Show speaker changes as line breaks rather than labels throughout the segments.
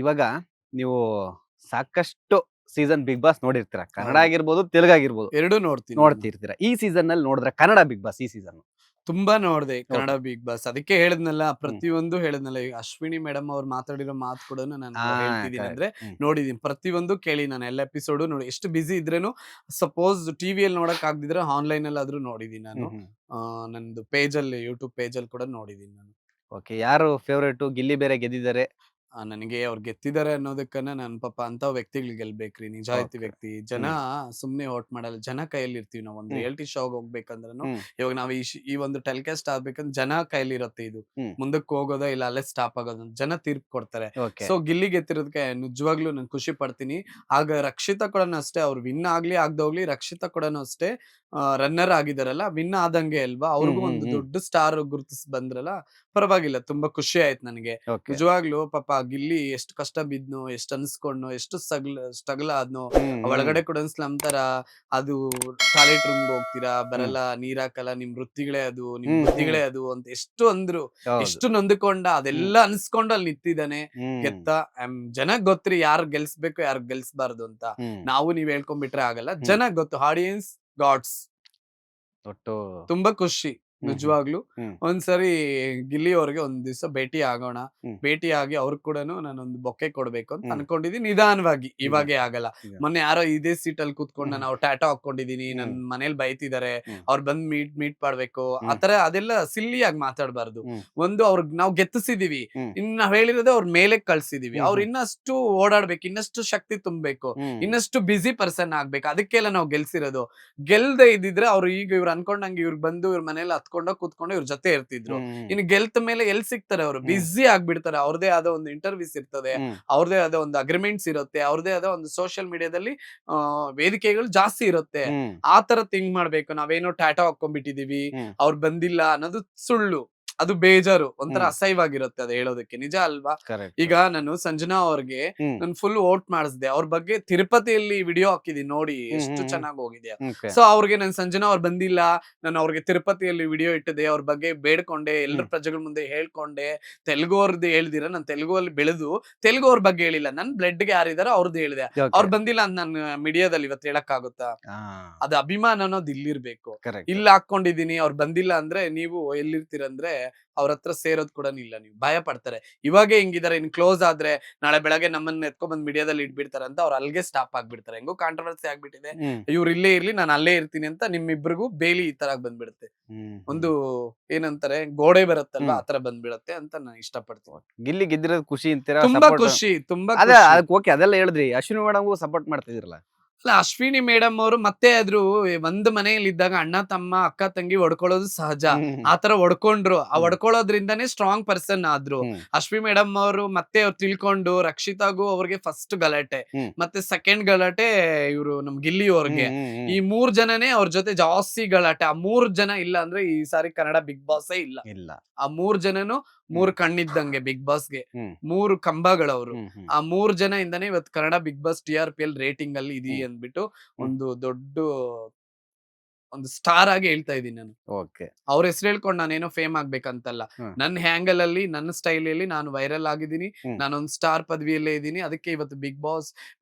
ಇವಾಗ ನೀವು ಸಾಕಷ್ಟು ಸೀಸನ್ ಬಿಗ್ ಬಾಸ್ ನೋಡಿರ್ತೀರ. ಕನ್ನಡ
ಹೌದು.
ಆಗಿರ್ಬೋದು, ತೆಲುಗು ಆಗಿರ್ಬೋದು.
ಎರಡು ನೋಡ್ತೀನಿ ನಾನು.
ನೋಡ್ತಿರ್ತೀರ. ಈ ಸೀಸನ್ ನಲ್ಲಿ ನೋಡಿದ್ರ ಕನ್ನಡ ಬಿಗ್ ಬಾಸ್ ಈ ಸೀಸನ್?
ತುಂಬಾ ನೋಡ್ದೆ ಕನ್ನಡ
ಓಕೆ.
Big boss. ಅದಕ್ಕೆ ಹೇಳಿದ್ನಲ್ಲ, ಪ್ರತಿಯೊಂದು ಹೇಳಿದ್ನಲ್ಲ. ಈಗ ಅಶ್ವಿನಿ ಮೇಡಮ್ ಅವ್ರು ಮಾತಾಡಿರೋ ಮಾತು ಕೂಡ ನಾನು
ಆ
ಹೇಳ್ತಿದ್ದೀನಿ
ಕರೆಕ್ಟ್.
ಅಂದ್ರೆ ನೋಡಿದೀನಿ. ಪ್ರತಿಯೊಂದು ಕೇಳಿ ನಾನು ಎಲ್ಲ ಎಪಿಸೋಡು ನೋಡಿ. ಎಷ್ಟು ಬಿಸಿ ಇದ್ರೇನು ಸಪೋಸ್ ಟಿವಿಯಲ್ಲಿ ನೋಡಕ್ ಆಗದಿದ್ರೆ ಆನ್ಲೈನ್ ಅಲ್ಲಿ ಆದ್ರೂ ನೋಡಿದೀನಿ ನಾನು. ನಂದು ಪೇಜಲ್ಲಿ ಯೂಟ್ಯೂಬ್ ಪೇಜಲ್ಲಿ ಕೂಡ ನೋಡಿದೀನಿ ನಾನು.
ಓಕೆ. ಯಾರು ಫೇವರೇಟ್? ಗಿಲ್ಲಿ ಬೇರೆ ಗೆದ್ದಿದ್ದಾರೆ.
ನನಗೆ ಅವ್ರು ಗೆತ್ತಿದ್ದಾರೆ ಅನ್ನೋದಕ್ಕನ್ನ ನಾನು ಪಾಪ ಅಂತ ವ್ಯಕ್ತಿಗಳು ಗೆಲ್ಬೇಕ್ರಿ. ನಿಜಾಯಿತಿ
ಓಕೆ.
ವ್ಯಕ್ತಿ. ಜನ ಸುಮ್ನೆ ವೋಟ್ ಮಾಡಲ್ಲ. ಜನ ಕೈಯಲ್ಲಿ ಇರ್ತೀವಿ ನಾವು. ಒಂದು ರಿಯಾಲಿಟಿ ಶೋಗೆ ಹೋಗ್ಬೇಕಂದ್ರೂ ಇವಾಗ ನಾವು ಈ ಒಂದು ಟೆಲಿಕಾಸ್ಟ್ ಆಗ್ಬೇಕಂದ್ರೆ ಜನ ಕೈಲಿರುತ್ತೆ ಇದು. ಮುಂದಕ್ಕೆ ಹೋಗೋದೋ ಇಲ್ಲ ಅಲ್ಲೇ ಸ್ಟಾಪ್ ಆಗೋದು ಜನ ತೀರ್ಪು ಕೊಡ್ತಾರೆ.
ಓಕೆ.
ಸೊ ಗಿಲ್ಲಿ ಗೆತ್ತಿರೋದಕ್ಕೆ ನಿಜವಾಗ್ಲೂ ನಾನು ಖುಷಿ ಪಡ್ತೀನಿ. ಆಗ ರಕ್ಷಿತಾ ಕೂಡ ಅಷ್ಟೇ, ಅವ್ರು ವಿನ್ ಆಗ್ಲಿ ಆಗದೋಗ್ಲಿ, ರಕ್ಷಿತಾ ಕೂಡ ಅಷ್ಟೇ ರನ್ನರ್ ಆಗಿದಾರಲ್ಲ, ವಿನ್ ಆದಂಗೆ ಅಲ್ವಾ. ಅವ್ರಿಗೂ ಒಂದು ದೊಡ್ಡ ಸ್ಟಾರ್ ಗುರುತಿಸ್ ಬಂದ್ರಲ್ಲ, ಪರವಾಗಿಲ್ಲ. ತುಂಬಾ ಖುಷಿ ಆಯ್ತು ನನಗೆ.
ಓಕೆ.
ನಿಜವಾಗ್ಲೂ ಪಾಪ ಗಿಲ್ಲಿ ಎಷ್ಟು ಕಷ್ಟ ಬಿದ್ನೋ, ಎಷ್ಟು ಅನ್ಸ್ಕೊಂಡ್ನೋ, ಎಷ್ಟು ಸ್ಟ್ರಗಲ್ ಆದ್ನೋ. ಒಳಗಡೆ ಕೂಡ ಸ್ಲಮ್ ತರ ಅದು ಟಾಯ್ಲೆಟ್ ರೂಮ್ ಹೋಗ್ತೀರಾ, ಬರಲ್ಲ, ನೀರ್ ಹಾಕಲ್ಲ, ನಿಮ್ ವೃತ್ತಿಗಳೇ ಅದು, ನಿಮ್ ಬುದ್ಧಿಗಳೇ ಅದು ಅಂತ ಎಷ್ಟು ಅಂದ್ರು. ಎಷ್ಟು ನೊಂದ್ಕೊಂಡ, ಅದೆಲ್ಲ ಅನ್ಸ್ಕೊಂಡು ಅಲ್ಲಿ ನಿಂತಿದ್ದಾನೆ. ಗೆತ್ತ. ಜನಕ್ ಗೊತ್ತ್ರಿ ಯಾರು ಗೆಲ್ಸ್ಬೇಕು ಯಾರು ಗೆಲ್ಸ್ಬಾರ್ದು ಅಂತ. ನಾವು ನೀವ್ ಹೇಳ್ಕೊಂಡ್ಬಿಟ್ರೆ ಆಗಲ್ಲ. ಜನಕ್ ಗೊತ್ತು. Audience gods.
ಒಟ್ಟು
ತುಂಬಾ ಖುಷಿ ನಿಜವಾಗ್ಲು. ಒಂದ್ಸರಿ ಗಿಲ್ಲಿ ಅವ್ರಿಗೆ ಒಂದ್ ದಿವ್ಸ ಭೇಟಿ ಆಗೋಣ. ಭೇಟಿ ಆಗಿ ಅವ್ರು ಕೂಡ ನಾನೊಂದು ಬೊಕ್ಕೆ ಕೊಡ್ಬೇಕು ಅಂತ ಅನ್ಕೊಂಡಿದೀನಿ. ನಿಧಾನವಾಗಿ, ಇವಾಗೆ ಆಗಲ್ಲ. ಮೊನ್ನೆ ಯಾರೋ ಇದೇ ಸೀಟ್ ಅಲ್ಲಿ ಕೂತ್ಕೊಂಡು ನಾವು ಟ್ಯಾಟೋ ಹಾಕೊಂಡಿದೀನಿ, ನನ್ ಮನೇಲಿ ಬೈತಿದಾರೆ, ಅವ್ರು ಬಂದ್ ಮೀಟ್ ಮಾಡ್ಬೇಕು, ಆತರ ಅದೆಲ್ಲ ಸಿಲ್ಲಿಯಾಗಿ ಮಾತಾಡ್ಬಾರ್ದು. ಒಂದು ಅವ್ರಿಗೆ ನಾವು ಗೆತ್ತಿಸಿದೀವಿ, ಇನ್ ನಾವ್ ಹೇಳಿರೋದೇ ಅವ್ರ ಮೇಲೆ ಕಳ್ಸಿದೀವಿ. ಅವ್ರು ಇನ್ನಷ್ಟು ಓಡಾಡ್ಬೇಕು, ಇನ್ನಷ್ಟು ಶಕ್ತಿ ತುಂಬಬೇಕು, ಇನ್ನಷ್ಟು ಬಿಸಿ ಪರ್ಸನ್ ಆಗ್ಬೇಕು. ಅದಕ್ಕೆಲ್ಲ ನಾವು ಗೆಲ್ಸಿರೋದು. ಗೆಲ್ದೆ ಇದ್ದಿದ್ರೆ ಅವ್ರು ಈಗ ಇವ್ರು ಅನ್ಕೊಂಡಂಗೆ ಇವ್ರು ಬಂದು ಇವ್ರ ಮನೇಲಿ ಹತ್ಕೊಂಡೋ ಕೂತ್ಕೊಂಡು ಇವ್ರ ಜೊತೆ ಇರ್ತಿದ್ರು. ಇನ್ನು ಗೆಲ್ತ ಮೇಲೆ ಎಲ್ ಸಿಗ್ತಾರೆ ಅವರು? ಬಿಸಿ ಆಗ್ಬಿಡ್ತಾರೆ. ಅವ್ರದೇ ಆದ ಒಂದು ಇಂಟರ್ವ್ಯೂಸ್ ಇರ್ತದೆ, ಅವ್ರದೇ ಆದ ಒಂದು ಅಗ್ರಿಮೆಂಟ್ಸ್ ಇರುತ್ತೆ, ಅವ್ರದೇ ಆದ ಒಂದು ಸೋಷಿಯಲ್ ಮೀಡಿಯಾದಲ್ಲಿ ವೇದಿಕೆಗಳು ಜಾಸ್ತಿ ಇರುತ್ತೆ. ಆ ತರ ಥಿಂಕ್ ಮಾಡ್ಬೇಕು. ನಾವೇನೋ ಟ್ಯಾಟೋ ಹಾಕೊಂಡ್ಬಿಟ್ಟಿದೀವಿ, ಅವ್ರು ಬಂದಿಲ್ಲ ಅನ್ನೋದು ಸುಳ್ಳು. ಅದು ಬೇಜಾರು, ಒಂಥರ ಅಸಹ್ಯವಾಗಿರುತ್ತೆ ಅದು ಹೇಳೋದಕ್ಕೆ. ನಿಜ ಅಲ್ವಾ? ಈಗ ನಾನು ಸಂಜನಾ ಅವ್ರಿಗೆ ನಾನು ಫುಲ್ ವೋಟ್ ಮಾಡಿಸ್ದೆ. ಅವ್ರ ಬಗ್ಗೆ ತಿರುಪತಿಯಲ್ಲಿ ವಿಡಿಯೋ ಹಾಕಿದೀನಿ ನೋಡಿ, ಎಷ್ಟು ಚೆನ್ನಾಗಿ ಹೋಗಿದೆ. ಸೊ ಅವ್ರಿಗೆ ನಾನು ಸಂಜನಾ ಅವ್ರು ಬಂದಿಲ್ಲ, ನಾನು ಅವ್ರಿಗೆ ತಿರುಪತಿಯಲ್ಲಿ ವಿಡಿಯೋ ಇಟ್ಟಿದೆ, ಅವ್ರ ಬಗ್ಗೆ ಬೇಡ್ಕೊಂಡೆ, ಎಲ್ಲರ ಪ್ರಜೆಗಳ ಮುಂದೆ ಹೇಳ್ಕೊಂಡೆ. ತೆಲುಗು ಅವ್ರದ್ದು ಹೇಳ್ದಿರ, ನಾನು ತೆಲುಗು ಅಲ್ಲಿ ಬೆಳೆದು ತೆಲುಗು ಅವ್ರ ಬಗ್ಗೆ ಹೇಳಿಲ್ಲ. ನನ್ ಬ್ಲಡ್ ಗೆ ಯಾರಿದಾರ ಅವ್ರದ್ದು ಹೇಳಿದೆ. ಅವ್ರು ಬಂದಿಲ್ಲ ಅಂತ ನಾನು ಮೀಡಿಯಾದಲ್ಲಿ ಇವತ್ತು ಹೇಳಕ್ ಆಗುತ್ತಾ? ಅದು ಅಭಿಮಾನ ಅನ್ನೋದು ಇಲ್ಲಿರ್ಬೇಕು. ಇಲ್ಲಿ ಹಾಕೊಂಡಿದೀನಿ, ಅವ್ರು ಬಂದಿಲ್ಲ ಅಂದ್ರೆ ನೀವು ಎಲ್ಲಿರ್ತೀರಂದ್ರೆ ಅವ್ರ ಹತ್ರ ಸೇರೋದ್ ಕೂಡ ಇಲ್ಲ. ನೀವು ಭಯ ಪಡ್ತಾರೆ. ಇವಾಗೆ ಹಿಂಗಿದಾರೆ, ಇನ್ ಕ್ಲೋಸ್ ಆದ್ರೆ ನಾಳೆ ಬೆಳಗ್ಗೆ ನಮ್ಮನ್ನ ಎತ್ಕೊಂಡ್ ಬಂದ್ ಮೀಡಿಯಾದಲ್ಲಿ ಇಟ್ಬಿಡ್ತಾರೆ ಅಂತ ಅವ್ರು ಅಲ್ಲಿಗೆ ಸ್ಟಾಪ್ ಆಗ್ಬಿಡ್ತಾರೆ. ಹೆಂಗೋ ಕಾಂಟ್ರವರ್ಸಿ ಆಗ್ಬಿಟ್ಟಿದೆ, ಇವ್ರು ಇಲ್ಲೇ ಇರ್ಲಿ, ನಾನು ಅಲ್ಲೇ ಇರ್ತೀನಿ ಅಂತ ನಿಮ್ಮಿಬ್ರಿಗೂ ಬೇಲಿ ಈ ತರ ಬಂದ್ಬಿಡುತ್ತೆ. ಒಂದು ಏನಂತಾರೆ, ಗೋಡೆ ಬರುತ್ತಲ್ವಾ, ಆತರ ಬಂದ್ಬಿಡತ್ತೆ ಅಂತ ನಾನು ಇಷ್ಟಪಡ್ತೀನಿ.
ಗಿಲ್ಲಿ ಗೆದ್ದಿರೋದು ಖುಷಿ ಅಂತೀರಾ?
ತುಂಬಾ ಖುಷಿ, ತುಂಬಾ ಖುಷಿ.
ಓಕೆ, ಅದೆಲ್ಲ ಹೇಳಿದ್ರಿ. ಅಶ್ವಿನಿ ಮೇಡಮ್ಗೂ ಸಪೋರ್ಟ್ ಮಾಡ್ತಿದಿರಲ್ಲ?
ಅಲ್ಲ, ಅಶ್ವಿನಿ ಮೇಡಮ್ ಅವರು ಮತ್ತೆ ಆದ್ರೂ ಒಂದ್ ಮನೆಯಲ್ಲಿ ಇದ್ದಾಗ ಅಣ್ಣ ತಮ್ಮ ಅಕ್ಕ ತಂಗಿ ಹೊಡ್ಕೊಳ್ಳೋದು ಸಹಜ. ಆತರ ಹೊಡ್ಕೊಂಡ್ರು. ಆ ಹೊಡ್ಕೊಳ್ಳೋದ್ರಿಂದಾನೇ ಸ್ಟ್ರಾಂಗ್ ಪರ್ಸನ್ ಆದ್ರು. ಅಶ್ವಿನಿ ಮೇಡಮ್ ಅವರು ಮತ್ತೆ ಅವ್ರು ತಿಳ್ಕೊಂಡು ರಕ್ಷಿತಾಗೂ ಅವ್ರಿಗೆ ಫಸ್ಟ್ ಗಲಾಟೆ, ಮತ್ತೆ ಸೆಕೆಂಡ್ ಗಲಾಟೆ ಇವ್ರು ನಮ್ ಗಿಲ್ಲಿ ಅವ್ರಿಗೆ. ಈ 3 ಜನನೇ ಅವ್ರ ಜೊತೆ ಜಾಸ್ತಿ ಗಲಾಟೆ. ಆ 3 ಜನ ಇಲ್ಲ ಅಂದ್ರೆ ಈ ಸಾರಿ ಕನ್ನಡ ಬಿಗ್ ಬಾಸ್ ಇಲ್ಲ. ಆ 3 ಜನನು 3 ಕಣ್ಣಿದ್ದಂಗೆ ಬಿಗ್ ಬಾಸ್ಗೆ. 3 ಕಂಬಗಳವ್ರು. ಆ 3 ಜನ ಇಂದಾನೆ ಇವತ್ತು Kannada big boss TRPL rating ಅಲ್ಲಿ ಇದೀ ಅಂದ್ಬಿಟ್ಟು ಒಂದು ದೊಡ್ಡ ಒಂದು ಸ್ಟಾರ್ ಆಗಿ ಹೇಳ್ತಾ ಇದೀನಿ ನಾನು. ಅವ್ರ ಹೆಸರು ಹೇಳ್ಕೊಂಡು ನಾನೇನೋ ಫೇಮ್ ಆಗ್ಬೇಕಂತಲ್ಲ. ನನ್ನ ಹ್ಯಾಂಗಲ್ ಅಲ್ಲಿ, ನನ್ನ ಸ್ಟೈಲ್ ಅಲ್ಲಿ ನಾನು ವೈರಲ್ ಆಗಿದ್ದೀನಿ. ನಾನೊಂದು ಸ್ಟಾರ್ ಪದವಿಯಲ್ಲೇ ಇದ್ದೀನಿ. ಅದಕ್ಕೆ ಇವತ್ತು ಬಿಗ್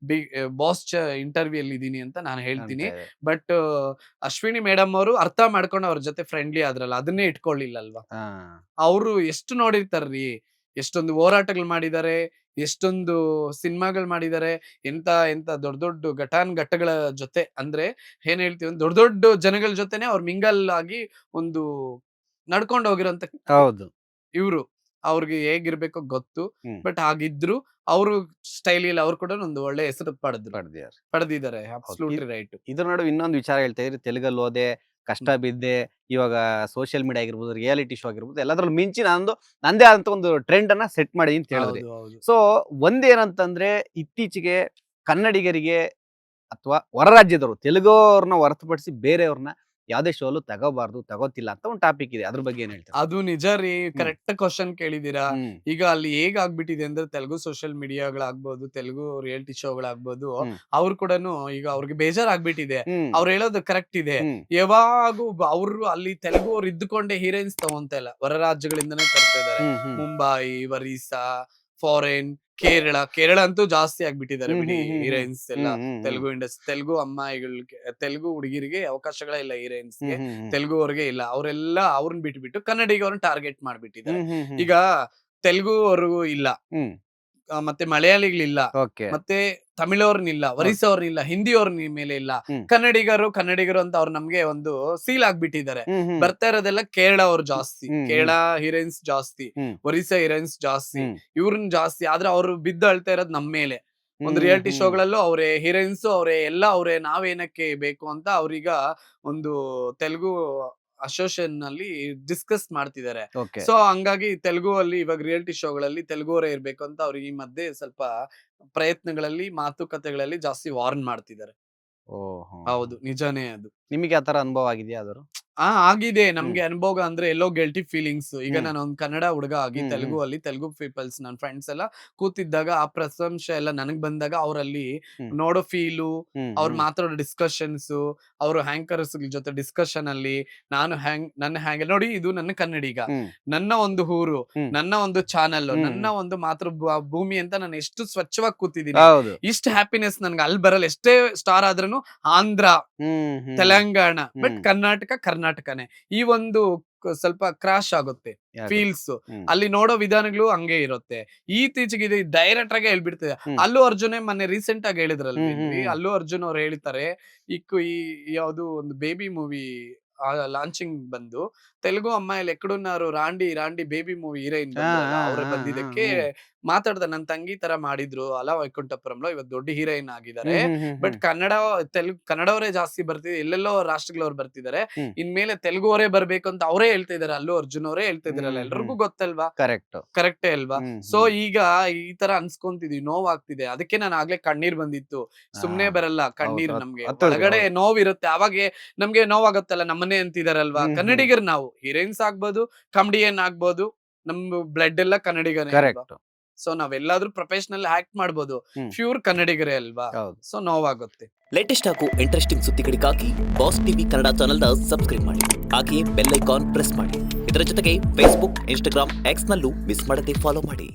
ಬಾಸ್ ಇಂಟರ್ವ್ಯೂ ಅಲ್ಲಿ ಇದೀನಿ ಅಂತ ನಾನು ಹೇಳ್ತೀನಿ. ಬಟ್ ಅಶ್ವಿನಿ ಮೇಡಮ್ ಅವರು ಅರ್ಥ ಮಾಡ್ಕೊಂಡು ಅವ್ರ ಜೊತೆ ಫ್ರೆಂಡ್ಲಿ ಆದ್ರಲ್ಲ, ಅದನ್ನೇ ಇಟ್ಕೊಳ್ಳಿಲ್ಲ ಅಲ್ವಾ. ಅವ್ರು ಎಷ್ಟು ನೋಡಿರ್ತಾರ್ರಿ, ಎಷ್ಟೊಂದು ಹೋರಾಟಗಳು ಮಾಡಿದ್ದಾರೆ, ಎಷ್ಟೊಂದು ಸಿನಿಮಾಗಳು ಮಾಡಿದ್ದಾರೆ, ಎಂತ ದೊಡ್ಡ ದೊಡ್ಡ ಘಟಾನುಘಟ್ಟಗಳ ಜೊತೆ, ಅಂದ್ರೆ ಏನ್ ಹೇಳ್ತೀವಿ, ದೊಡ್ಡ ದೊಡ್ಡ ಜನಗಳ ಜೊತೆನೆ ಅವ್ರು ಮಿಂಗಲ್ ಆಗಿ ಒಂದು ನಡ್ಕೊಂಡು ಹೋಗಿರೋಂತ ಇವ್ರು. ಅವ್ರಿಗೆ ಹೇಗಿರ್ಬೇಕೋ ಗೊತ್ತು. ಬಟ್ ಹಾಗಿದ್ರು ಅವರು ಸ್ಟೈಲಿಯಲ್ಲಿ ಅವ್ರು ಕೂಡ ಒಂದು ಒಳ್ಳೆ ಹೆಸರು ಪಡೆದಿದ್ದಾರೆ. Absolutely right.
ಇದ್ರ ನಡುವೆ ಇನ್ನೊಂದು ವಿಚಾರ ಹೇಳ್ತಾ ಇದ್ರಿ, ತೆಲುಗಲ್ಲಿ ಹೋದೆ, ಕಷ್ಟ ಬಿದ್ದೆ, ಇವಾಗ ಸೋಷಿಯಲ್ ಮೀಡಿಯಾ ಆಗಿರ್ಬೋದು, ರಿಯಾಲಿಟಿ ಶೋ ಆಗಿರ್ಬೋದು, ಎಲ್ಲದ್ರಲ್ಲಿ ಮಿಂಚಿ ನಂದೇ ಆದಂತ ಒಂದು ಟ್ರೆಂಡ್ ಅನ್ನ ಸೆಟ್ ಮಾಡಿ ಅಂತ ಹೇಳಿದ್ರಿ. ಸೊ ಒಂದೇನಂತಂದ್ರೆ, ಇತ್ತೀಚೆಗೆ ಕನ್ನಡಿಗರಿಗೆ ಅಥವಾ ಹೊರ ರಾಜ್ಯದವರು ತೆಲುಗುವ್ರನ್ನ ಹೊರತುಪಡಿಸಿ ಬೇರೆಯವ್ರನ್ನ ಯಾವ್ದೇ ಶೋಲು ತಗೋತಿಲ್ಲ ಅಂತ ಒಂದು ಟಾಪಿಕ್ ಇದೆ. ಅದ್ರ ಬಗ್ಗೆ ಏನ್ ಹೇಳ್ತಾರೆ?
ಅದು ನಿಜ ರೀ. ಕರೆಕ್ಟ್ ಕ್ವಶನ್ ಕೇಳಿದೀರಾ. ಈಗ ಅಲ್ಲಿ ಹೇಗ್ ಆಗ್ಬಿಟ್ಟಿದೆ ಅಂದ್ರೆ, ತೆಲುಗು ಸೋಷಿಯಲ್ ಮೀಡಿಯಾಗಳಾಗ್ಬೋದು, ತೆಲುಗು ರಿಯಾಲಿಟಿ ಶೋಗಳಾಗ್ಬೋದು, ಅವ್ರು ಕೂಡ ಈಗ ಅವ್ರಿಗೆ ಬೇಜಾರಾಗ್ಬಿಟ್ಟಿದೆ. ಅವ್ರು ಹೇಳೋದು ಕರೆಕ್ಟ್ ಇದೆ. ಯಾವಾಗೂ ಅವ್ರು ಅಲ್ಲಿ ತೆಲುಗು ಅವ್ರು ಇದ್ದುಕೊಂಡೆ ಹೀರೋಯಿನ್ಸ್ ತಗೊಂತ ಇಲ್ಲ, ಹೊರ ರಾಜ್ಯಗಳಿಂದನೇ ತರ್ತಾ ಇದಾರೆ. ಮುಂಬೈ, ಒರಿಸ್ಸಾ, ಫಾರಿನ್ ಕೇರಳ ಅಂತೂ ಜಾಸ್ತಿ ಆಗ್ಬಿಟ್ಟಿದ್ದಾರೆ ಬಿಡಿ ಹೀರೋಯಿನ್ಸ್ ಎಲ್ಲ.
ಹ್ಮ್.
ತೆಲುಗು ಇಂಡಸ್ಟ್ರಿ, ತೆಲುಗು ಅಮ್ಮಾಯಿಗಳಿಗೆ, ತೆಲುಗು ಹುಡುಗಿರಿಗೆ ಅವಕಾಶಗಳೇ ಇಲ್ಲ ಹೀರೋಯಿನ್ಸ್ಗೆ. ತೆಲುಗು ಅವ್ರಿಗೆ ಇಲ್ಲ, ಅವರೆಲ್ಲ ಅವ್ರನ್ನ ಬಿಟ್ಬಿಟ್ಟು ಕನ್ನಡಿಗವ್ರನ್ನ ಟಾರ್ಗೆಟ್ ಮಾಡ್ಬಿಟ್ಟಿದ್ದಾರೆ. ಈಗ ತೆಲುಗು ಅವ್ರಿಗೂ ಇಲ್ಲ, ಮತ್ತೆ ಮಲಯಾಳಿಗಳಿಲ್ಲ,
ಓಕೆ.
ಮತ್ತೆ ತಮಿಳವ್ರನ್ನಿಲ್ಲ, ಒರಿಸ್ಸವ್ರನ್ನಿಲ್ಲ, ಹಿಂದಿಯವ್ರ ಮೇಲೆ ಇಲ್ಲ, ಕನ್ನಡಿಗರು ಅಂತ ಅವ್ರು ನಮ್ಗೆ ಒಂದು ಸೀಲ್ ಆಗ್ಬಿಟ್ಟಿದ್ದಾರೆ. ಬರ್ತಾ ಇರೋದೆಲ್ಲ ಕೇರಳ ಅವ್ರು ಜಾಸ್ತಿ, ಕೇರಳ ಹೀರೋಯಿನ್ಸ್ ಜಾಸ್ತಿ, ಒರಿಸ್ಸಾ ಹೀರೋಯಿನ್ಸ್ ಜಾಸ್ತಿ, ಇವ್ರನ್ನ ಜಾಸ್ತಿ. ಆದ್ರೆ ಅವ್ರು ಬಿದ್ದು ಅಳ್ತಾ ಇರೋದು ನಮ್ ಮೇಲೆ. ಒಂದು ರಿಯಾಲಿಟಿ ಶೋಗಳಲ್ಲೂ ಅವ್ರೆ ಹೀರೋಯಿನ್ಸ್, ಅವ್ರೆ ಎಲ್ಲ ಅವ್ರೆ, ನಾವೇನಕ್ಕೆ ಬೇಕು ಅಂತ ಅವ್ರೀಗ ಒಂದು ತೆಲುಗು ಅಸೋಸಿಯೇಷನ್ ನಲ್ಲಿ ಡಿಸ್ಕಸ್ ಮಾಡ್ತಿದ್ದಾರೆ. ಸೊ ಹಂಗಾಗಿ ತೆಲುಗು ಅಲ್ಲಿ ಇವಾಗ ರಿಯಾಲಿಟಿ ಶೋಗಳಲ್ಲಿ ತೆಲುಗುವರೇ ಇರ್ಬೇಕು ಅಂತ ಅವ್ರಿಗೆ ಈ ಮಧ್ಯೆ ಸ್ವಲ್ಪ ಪ್ರಯತ್ನಗಳಲ್ಲಿ, ಮಾತುಕತೆಗಳಲ್ಲಿ ಜಾಸ್ತಿ ವಾರ್ನ್ ಮಾಡ್ತಿದ್ದಾರೆ. ಹೌದು, ನಿಜಾನೇ ಅದು.
ನಿಮಗೆ ಆತರ ಅನುಭವ ಆಗಿದೆಯಾ ಯಾವ್ದಾದ್ರು?
ಆಗಿದೆ ನಮ್ಗೆ ಅನುಭವ. ಅಂದ್ರೆ ಎಲ್ಲೋ ಗಿಲ್ಟಿ ಫೀಲಿಂಗ್ಸ್. ಈಗ ನಾನು ಒಂದ್ ಕನ್ನಡ ಹುಡುಗ ಆಗಿ ತೆಲುಗು ಅಲ್ಲಿ ತೆಲುಗು ಪೀಪಲ್ಸ್ ನನ್ನ ಫ್ರೆಂಡ್ಸ್ ಎಲ್ಲ ಕೂತಿದ್ದಾಗ ಆ ಪ್ರಶಂಸೆ ಎಲ್ಲ ನನಗ್ ಬಂದಾಗ ಅವರಲ್ಲಿ ನೋಡೋ ಫೀಲು, ಅವ್ರು ಮಾತಾಡೋ ಡಿಸ್ಕಷನ್ಸ್, ಅವರು ಹ್ಯಾಂಕರ್ಸ್ ಜೊತೆ ಡಿಸ್ಕಷನ್ ಅಲ್ಲಿ ನಾನು ನನ್ನ ಹ್ಯಾಂಗ್ ನೋಡಿ, ಇದು ನನ್ನ ಕನ್ನಡಿಗ, ನನ್ನ ಒಂದು ಊರು, ನನ್ನ ಒಂದು ಚಾನಲ್, ನನ್ನ ಒಂದು ಮಾತೃ ಭೂಮಿ ಅಂತ ನಾನು ಎಷ್ಟು ಸ್ವಚ್ಛವಾಗಿ ಕೂತಿದ್ದೀನಿ. ಇಷ್ಟು ಹ್ಯಾಪಿನೆಸ್ ನನ್ಗೆ ಅಲ್ಲಿ ಬರಲ್ಲ. ಎಷ್ಟೇ ಸ್ಟಾರ್ ಆದ್ರೂ ಆಂಧ್ರ, ತೆಲಂಗಾಣ, ಬಟ್ ಕರ್ನಾಟಕನೇ. ಈ ಒಂದು ಸ್ವಲ್ಪ ಕ್ರಾಶ್ ಆಗುತ್ತೆ ಫೀಲ್ಸ್. ಅಲ್ಲಿ ನೋಡೋ ವಿಧಾನಗಳು ಹಂಗೆ ಇರುತ್ತೆ. ಇತ್ತೀಚೆಗೆ ಇದು ಡೈರೆಕ್ಟ್ ಆಗಿ ಹೇಳ್ಬಿಡ್ತಿದೆ. ಅಲ್ಲು ಅರ್ಜುನ್ ಮೊನ್ನೆ ರೀಸೆಂಟ್ ಆಗಿ ಹೇಳಿದ್ರಲ್ರಿ, ಅಲ್ಲು ಅರ್ಜುನ್ ಅವ್ರು ಹೇಳ್ತಾರೆ, ಈ ಯಾವ್ದು ಒಂದು ಬೇಬಿ ಮೂವಿ ಲಾಂಚಿಂಗ್ ಬಂದು Telugu ಅಮ್ಮಾಯಿಲ್ ಎಕ್ಕಡುన్నారు Randy baby movie heroine ಅವ್ರು ಬಂದಿದ್ದಕ್ಕೆ ಮಾತಾಡ್ದ, ನನ್ ತಂಗಿ ತರ ಮಾಡಿದ್ರು ಅಲಾ ವೈಕುಂಠಪುರಂలో ಇವತ್ತು ದೊಡ್ಡ ಹೀರೋಯಿನ್ ಆಗಿದ್ದಾರೆ. ಬಟ್ ಕನ್ನಡವರೇ ಜಾಸ್ತಿ ಬರ್ತಿದೆ, ಎಲ್ಲೆಲ್ಲೋ ರಾಷ್ಟ್ರಗಳವ್ರು ಬರ್ತಿದ್ದಾರೆ, ಇನ್ಮೇಲೆ ತೆಲುಗು ಅವರೇ ಬರ್ಬೇಕು ಅಂತ ಅವರೇ ಹೇಳ್ತಾ ಇದಾರೆ. ಅಲ್ಲು ಅರ್ಜುನ್ ಅವರೇ ಹೇಳ್ತಾ ಇದಾರಲ್ಲ, ಎಲ್ರಿಗೂ ಗೊತ್ತಲ್ವಾ? ಕರೆಕ್ಟೇ ಅಲ್ವಾ? ಸೊ ಈಗ ಈ ತರ ಅನ್ಸ್ಕೊಂತಿದೀವಿ, ನೋವಾಗ್ತಿದೆ. ಅದಕ್ಕೆ ನಾನು ಆಗ್ಲೇ ಕಣ್ಣೀರ್ ಬಂದಿತ್ತು. ಸುಮ್ನೆ ಬರಲ್ಲ ಕಣ್ಣೀರ್, ನಮ್ಗೆ ಒಳಗಡೆ ನೋವಿರುತ್ತೆ. ಅವಾಗೆ ನಮ್ಗೆ ನೋವಾಗತ್ತಲ್ಲ, ನಮ್ಮನೆ ಅಂತಿದಾರಲ್ವಾ. ಕನ್ನಡಿಗರು ನಾವು, ಹೀರೋಯಿನ್ಸ್ ಆಗ್ಬೋದು, ಕಾಮಿಡಿಯನ್ ಆಗ್ಬೋದು, ನಮ್ ಬ್ಲಡ್ ಎಲ್ಲ ಕನ್ನಡಿಗನೇ. ಸೊ ನಾವೆಲ್ಲಾದ್ರೂ ಪ್ರೊಫೆಷನಲ್ ಆಕ್ಟ್ ಮಾಡ್ಬೋದು, ಪ್ಯೂರ್ ಕನ್ನಡಿಗರೇ ಅಲ್ವಾ. ಸೊ ನೋವಾಗುತ್ತೆ.
ಲೇಟೆಸ್ಟ್ ಹಾಗೂ ಇಂಟ್ರೆಸ್ಟಿಂಗ್ ಸುದ್ದಿಗಳಿಗಾಗಿ ಬಾಸ್ ಟಿವಿ ಕನ್ನಡ ಚಾನೆಲ್ನ ಸಬ್ಸ್ಕ್ರೈಬ್ ಮಾಡಿ, ಹಾಗೆಯೇ ಬೆಲ್ ಐಕಾನ್ ಪ್ರೆಸ್ ಮಾಡಿ. ಇದರ ಜೊತೆಗೆ ಫೇಸ್ಬುಕ್, ಇನ್ಸ್ಟಾಗ್ರಾಮ್, ಎಕ್ಸ್ ನಲ್ಲೂ ಮಿಸ್ ಮಾಡದೆ ಫಾಲೋ ಮಾಡಿ.